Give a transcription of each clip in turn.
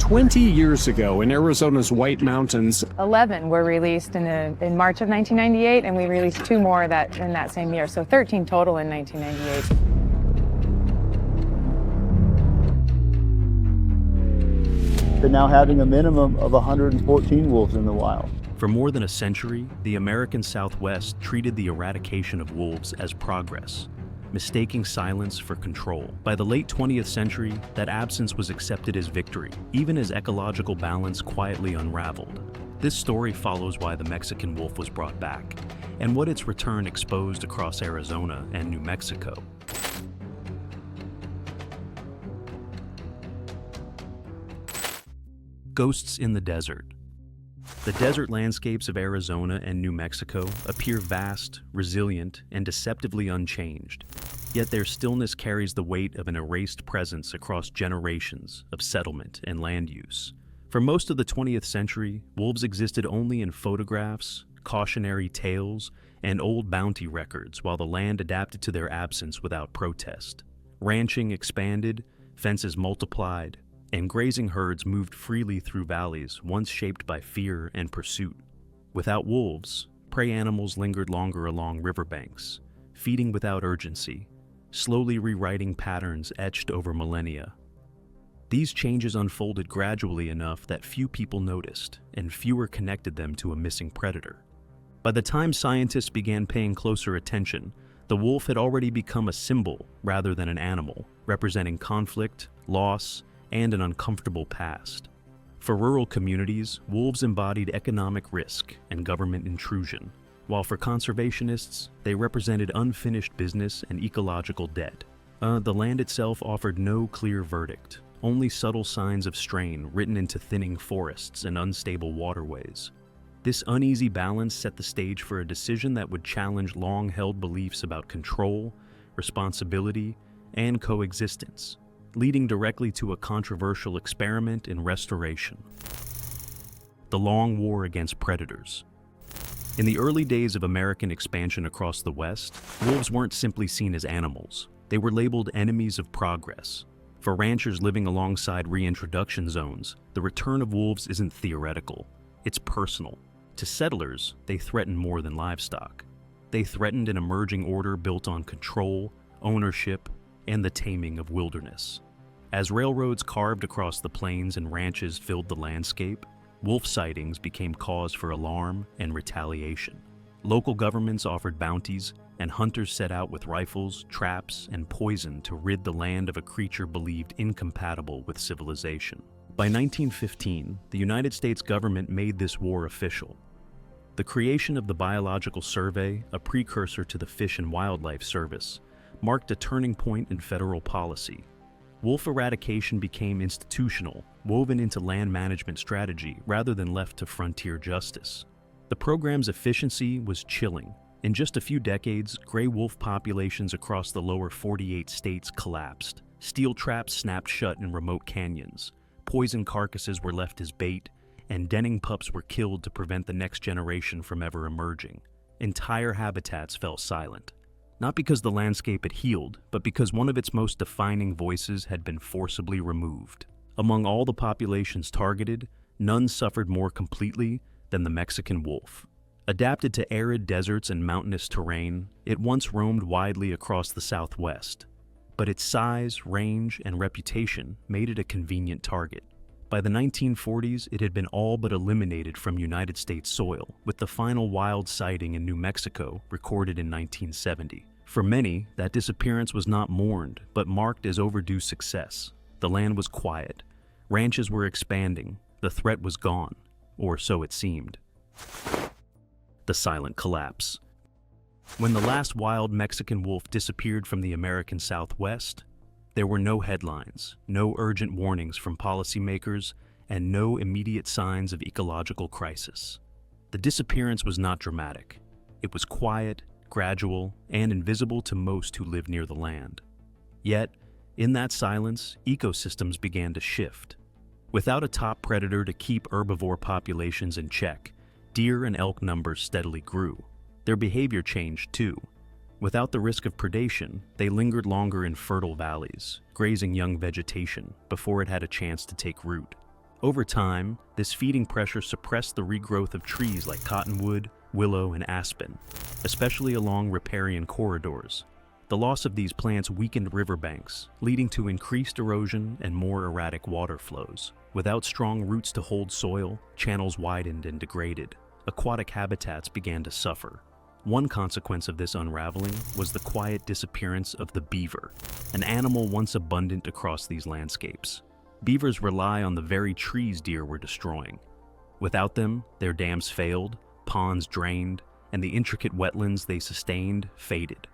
20 years ago in Arizona's White Mountains, 11 were released in March of 1998, and we released 2 more in that same year, so 13 total in 1998. They're now having a minimum of 114 wolves in the wild. For more than a century, the American Southwest treated the eradication of wolves as progress, mistaking silence for control. By the late 20th century, that absence was accepted as victory, even as ecological balance quietly unraveled. This story follows why the Mexican wolf was brought back, and what its return exposed across Arizona and New Mexico. Ghosts in the desert. The desert landscapes of Arizona and New Mexico appear vast, resilient, and deceptively unchanged. Yet their stillness carries the weight of an erased presence across generations of settlement and land use. For most of the 20th century, wolves existed only in photographs, cautionary tales, and old bounty records, while the land adapted to their absence without protest. Ranching expanded, fences multiplied, and grazing herds moved freely through valleys once shaped by fear and pursuit. Without wolves, prey animals lingered longer along riverbanks, feeding without urgency, slowly rewriting patterns etched over millennia. These changes unfolded gradually enough that few people noticed, and fewer connected them to a missing predator. By the time scientists began paying closer attention, the wolf had already become a symbol rather than an animal, representing conflict, loss, and an uncomfortable past. For rural communities, wolves embodied economic risk and government intrusion, while for conservationists, they represented unfinished business and ecological debt. The land itself offered no clear verdict, only subtle signs of strain written into thinning forests and unstable waterways. This uneasy balance set the stage for a decision that would challenge long-held beliefs about control, responsibility, and coexistence, leading directly to a controversial experiment in restoration: the long war against predators. In the early days of American expansion across the West, wolves weren't simply seen as animals. They were labeled enemies of progress. For ranchers living alongside reintroduction zones, the return of wolves isn't theoretical, it's personal. To settlers, they threatened more than livestock. They threatened an emerging order built on control, ownership, and the taming of wilderness. As railroads carved across the plains and ranches filled the landscape, wolf sightings became cause for alarm and retaliation. Local governments offered bounties, and hunters set out with rifles, traps, and poison to rid the land of a creature believed incompatible with civilization. By 1915, the United States government made this war official. The creation of the Biological Survey, a precursor to the Fish and Wildlife Service, marked a turning point in federal policy. Wolf eradication became institutional, woven into land management strategy rather than left to frontier justice. The program's efficiency was chilling. In just a few decades, gray wolf populations across the lower 48 states collapsed. Steel traps snapped shut in remote canyons. Poison carcasses were left as bait, and denning pups were killed to prevent the next generation from ever emerging. Entire habitats fell silent. Not because the landscape had healed, but because one of its most defining voices had been forcibly removed. Among all the populations targeted, none suffered more completely than the Mexican wolf. Adapted to arid deserts and mountainous terrain, it once roamed widely across the Southwest. But its size, range, and reputation made it a convenient target. By the 1940s, it had been all but eliminated from United States soil, with the final wild sighting in New Mexico recorded in 1970. For many, that disappearance was not mourned, but marked as overdue success. The land was quiet. Ranches were expanding. The threat was gone, or so it seemed. The silent collapse. When the last wild Mexican wolf disappeared from the American Southwest, there were no headlines, no urgent warnings from policymakers, and no immediate signs of ecological crisis. The disappearance was not dramatic. It was quiet, gradual, and invisible to most who live near the land. Yet, in that silence, ecosystems began to shift. Without a top predator to keep herbivore populations in check, deer and elk numbers steadily grew. Their behavior changed too. Without the risk of predation, they lingered longer in fertile valleys, grazing young vegetation before it had a chance to take root. Over time, this feeding pressure suppressed the regrowth of trees like cottonwood, willow, and aspen, especially along riparian corridors. The loss of these plants weakened riverbanks, leading to increased erosion and more erratic water flows. Without strong roots to hold soil, channels widened and degraded. Aquatic habitats began to suffer. One consequence of this unraveling was the quiet disappearance of the beaver, an animal once abundant across these landscapes. Beavers rely on the very trees deer were destroying. Without them, their dams failed, ponds drained, and the intricate wetlands they sustained faded.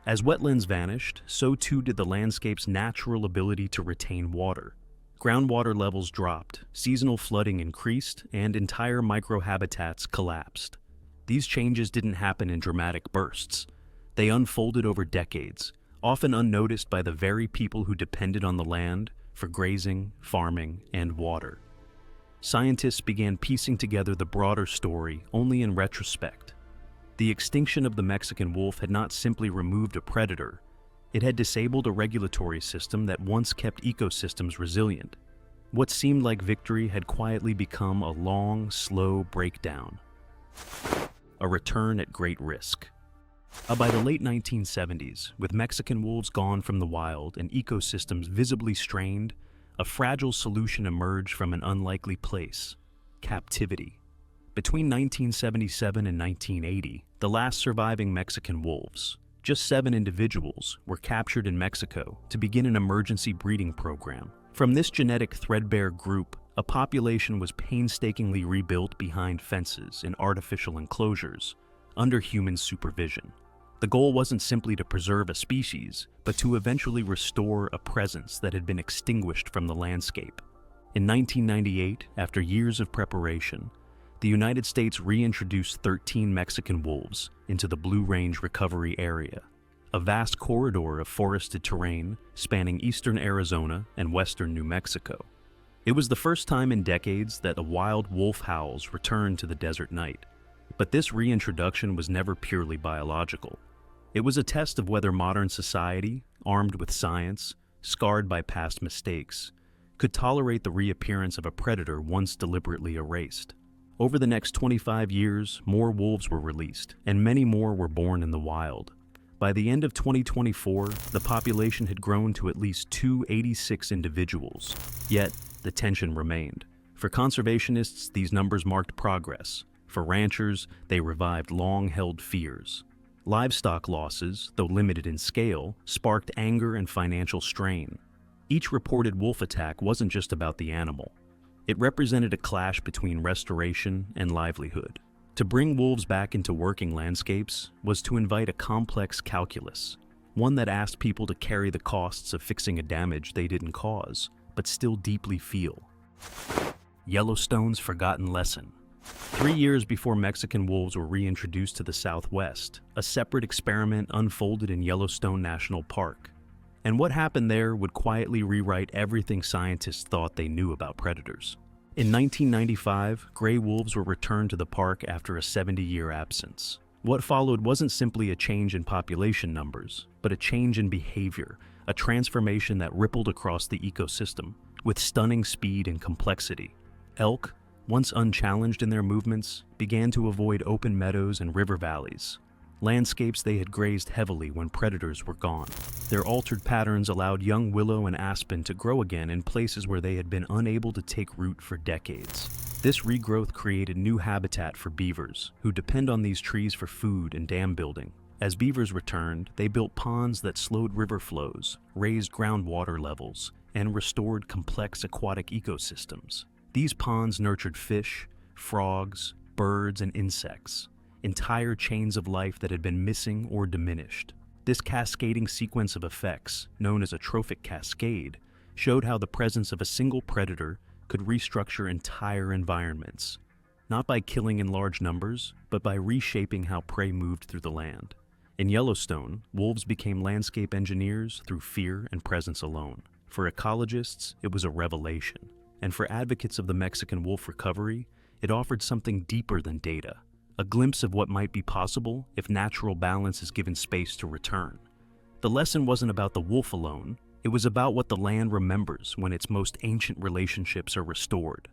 As wetlands vanished, so too did the landscape's natural ability to retain water. Groundwater levels dropped, seasonal flooding increased, and entire microhabitats collapsed. These changes didn't happen in dramatic bursts. They unfolded over decades, often unnoticed by the very people who depended on the land for grazing, farming, and water. Scientists began piecing together the broader story only in retrospect. The extinction of the Mexican wolf had not simply removed a predator, it had disabled a regulatory system that once kept ecosystems resilient. What seemed like victory had quietly become a long, slow breakdown. A return at great risk. By the late 1970s, with Mexican wolves gone from the wild and ecosystems visibly strained, a fragile solution emerged from an unlikely place: captivity. Between 1977 and 1980, the last surviving Mexican wolves, just 7 individuals, were captured in Mexico to begin an emergency breeding program. From this genetic threadbare group, a population was painstakingly rebuilt behind fences in artificial enclosures, under human supervision. The goal wasn't simply to preserve a species, but to eventually restore a presence that had been extinguished from the landscape. In 1998, after years of preparation, the United States reintroduced 13 Mexican wolves into the Blue Range Recovery Area, a vast corridor of forested terrain spanning eastern Arizona and western New Mexico. It was the first time in decades that the wild wolf howls returned to the desert night. But this reintroduction was never purely biological. It was a test of whether modern society, armed with science, scarred by past mistakes, could tolerate the reappearance of a predator once deliberately erased. Over the next 25 years, more wolves were released, and many more were born in the wild. By the end of 2024, the population had grown to at least 286 individuals. Yet, the tension remained. For conservationists, these numbers marked progress. For ranchers, they revived long-held fears. Livestock losses, though limited in scale, sparked anger and financial strain. Each reported wolf attack wasn't just about the animal. It represented a clash between restoration and livelihood. To bring wolves back into working landscapes was to invite a complex calculus, one that asked people to carry the costs of fixing a damage they didn't cause, but still deeply feel. Yellowstone's forgotten lesson. 3 years before Mexican wolves were reintroduced to the Southwest, a separate experiment unfolded in Yellowstone National Park. And what happened there would quietly rewrite everything scientists thought they knew about predators. In 1995, gray wolves were returned to the park after a 70-year absence. What followed wasn't simply a change in population numbers, but a change in behavior, a transformation that rippled across the ecosystem, with stunning speed and complexity. Elk, once unchallenged in their movements, began to avoid open meadows and river valleys, landscapes they had grazed heavily when predators were gone. Their altered patterns allowed young willow and aspen to grow again in places where they had been unable to take root for decades. This regrowth created new habitat for beavers, who depend on these trees for food and dam building. As beavers returned, they built ponds that slowed river flows, raised groundwater levels, and restored complex aquatic ecosystems. These ponds nurtured fish, frogs, birds, and insects, entire chains of life that had been missing or diminished. This cascading sequence of effects, known as a trophic cascade, showed how the presence of a single predator could restructure entire environments, not by killing in large numbers, but by reshaping how prey moved through the land. In Yellowstone, wolves became landscape engineers through fear and presence alone. For ecologists, it was a revelation. And for advocates of the Mexican wolf recovery, it offered something deeper than data, a glimpse of what might be possible if natural balance is given space to return. The lesson wasn't about the wolf alone, it was about what the land remembers when its most ancient relationships are restored.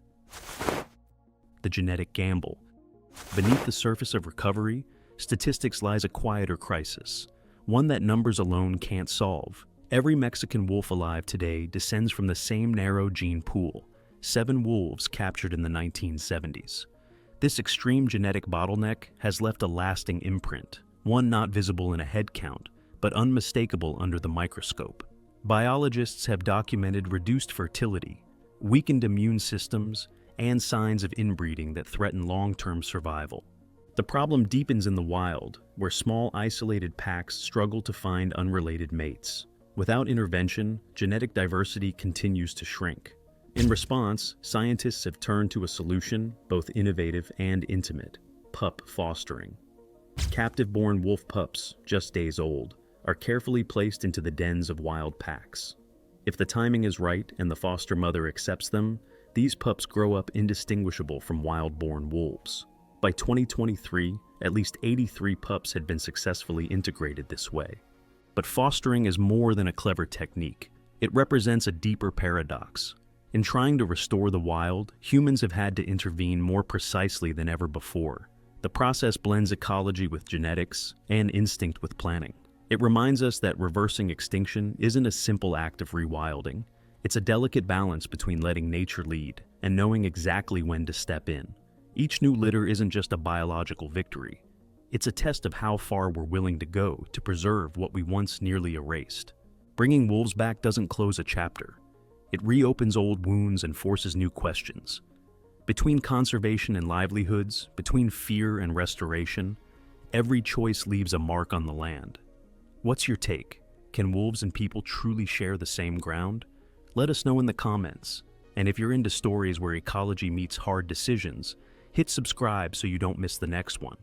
The genetic gamble. Beneath the surface of recovery, statistics lies a quieter crisis, one that numbers alone can't solve. Every Mexican wolf alive today descends from the same narrow gene pool, 7 wolves captured in the 1970s. This extreme genetic bottleneck has left a lasting imprint, one not visible in a head count, but unmistakable under the microscope. Biologists have documented reduced fertility, weakened immune systems, and signs of inbreeding that threaten long-term survival. The problem deepens in the wild, where small isolated packs struggle to find unrelated mates. Without intervention, genetic diversity continues to shrink. In response, scientists have turned to a solution, both innovative and intimate: pup fostering. Captive-born wolf pups, just days old, are carefully placed into the dens of wild packs. If the timing is right and the foster mother accepts them, these pups grow up indistinguishable from wild-born wolves. By 2023, at least 83 pups had been successfully integrated this way. But fostering is more than a clever technique. It represents a deeper paradox. In trying to restore the wild, humans have had to intervene more precisely than ever before. The process blends ecology with genetics and instinct with planning. It reminds us that reversing extinction isn't a simple act of rewilding. It's a delicate balance between letting nature lead and knowing exactly when to step in. Each new litter isn't just a biological victory. It's a test of how far we're willing to go to preserve what we once nearly erased. Bringing wolves back doesn't close a chapter. It reopens old wounds and forces new questions. Between conservation and livelihoods, between fear and restoration, every choice leaves a mark on the land. What's your take? Can wolves and people truly share the same ground? Let us know in the comments. And if you're into stories where ecology meets hard decisions, hit subscribe so you don't miss the next one.